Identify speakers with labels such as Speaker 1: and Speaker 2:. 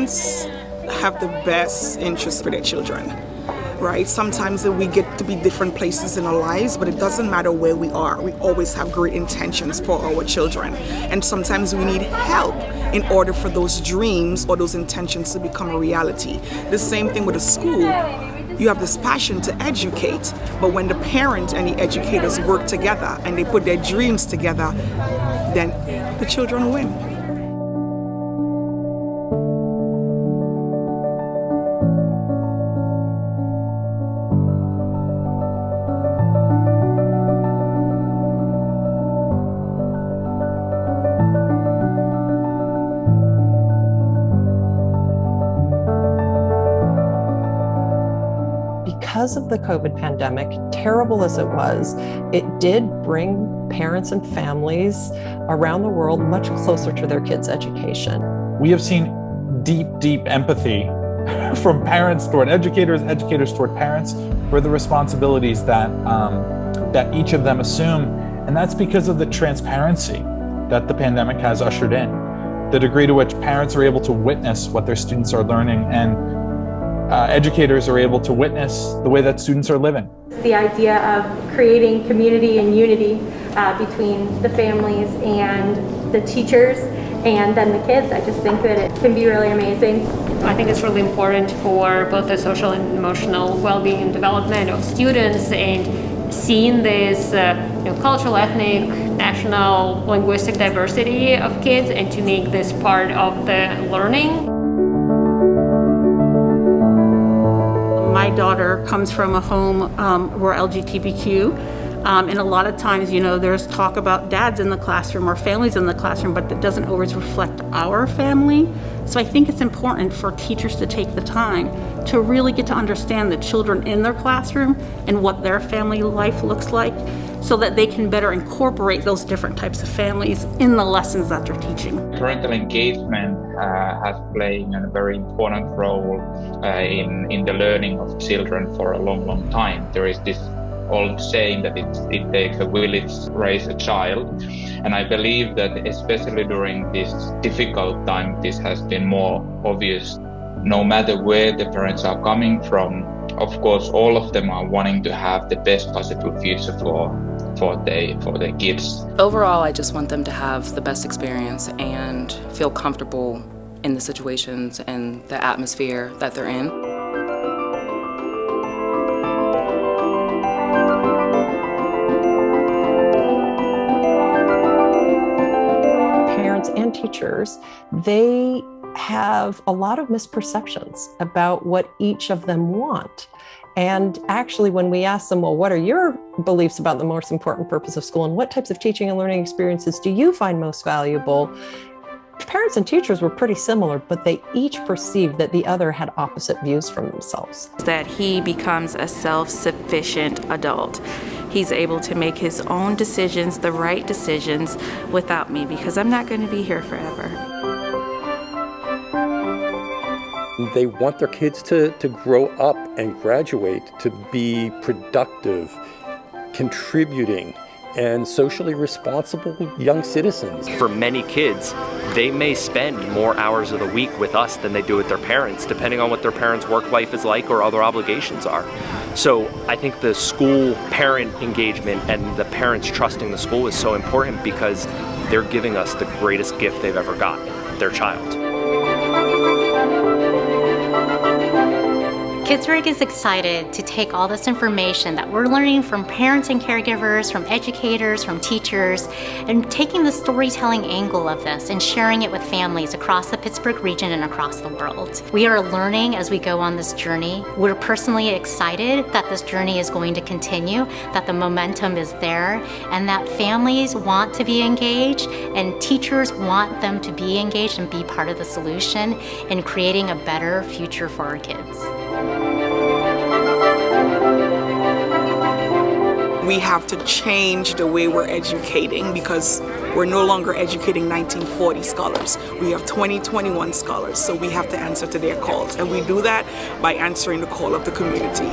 Speaker 1: parents have the best interest for their children, right? Sometimes we get to be different places in our lives, but it doesn't matter where we are. We always have great intentions for our children. And sometimes we need help in order for those dreams or those intentions to become a reality. The same thing with a school. You have this passion to educate, but when the parent and the educators work together and they put their dreams together, then the children win.
Speaker 2: Because of the COVID pandemic, terrible as it was, it did bring parents and families around the world much closer to their kids' education.
Speaker 3: We have seen deep empathy from parents toward educators, educators toward parents for the responsibilities that each of them assume. And that's because of the transparency that the pandemic has ushered in. The degree to which parents are able to witness what their students are learning, and educators are able to witness the way that students are living.
Speaker 4: The idea of creating community and unity between the families and the teachers and then the kids, I just think that it can be really amazing.
Speaker 5: I think it's really important for both the social and emotional well-being and development of students, and seeing this cultural, ethnic, national, linguistic diversity of kids, and to make this part of the learning.
Speaker 6: My daughter comes from a home where LGBTQ, and a lot of times, there's talk about dads in the classroom or families in the classroom, but that doesn't always reflect our family. So I think it's important for teachers to take the time to really get to understand the children in their classroom and what their family life looks like, so that they can better incorporate those different types of families in the lessons that they're teaching.
Speaker 7: Parental engagement has played a very important role in the learning of children for a long time. There is this old saying that it takes a village to raise a child, and I believe that especially during this difficult time, this has been more obvious. No matter where the parents are coming from, of course, all of them are wanting to have the best possible future for their kids.
Speaker 8: Overall, I just want them to have the best experience and feel comfortable in the situations and the atmosphere that they're in.
Speaker 2: Parents and teachers, they have a lot of misperceptions about what each of them want. And actually, when we ask them, well, what are your beliefs about the most important purpose of school, and what types of teaching and learning experiences do you find most valuable? Parents and teachers were pretty similar, but they each perceived that the other had opposite views from themselves.
Speaker 9: That he becomes a self-sufficient adult. He's able to make his own decisions, the right decisions, without me, because I'm not going to be here forever.
Speaker 10: They want their kids to grow up and graduate to be productive, contributing, and socially responsible young citizens.
Speaker 11: For many kids, they may spend more hours of the week with us than they do with their parents, depending on what their parents' work life is like or other obligations are. So I think the school-parent engagement and the parents trusting the school is so important, because they're giving us the greatest gift they've ever got, their child.
Speaker 12: Kidsburgh is excited to take all this information that we're learning from parents and caregivers, from educators, from teachers, and taking the storytelling angle of this and sharing it with families across the Pittsburgh region and across the world. We are learning as we go on this journey. We're personally excited that this journey is going to continue, that the momentum is there, and that families want to be engaged and teachers want them to be engaged and be part of the solution in creating a better future for our kids.
Speaker 1: We have to change the way we're educating, because we're no longer educating 1940 scholars. We have 2021 scholars, so we have to answer to their calls. And we do that by answering the call of the community.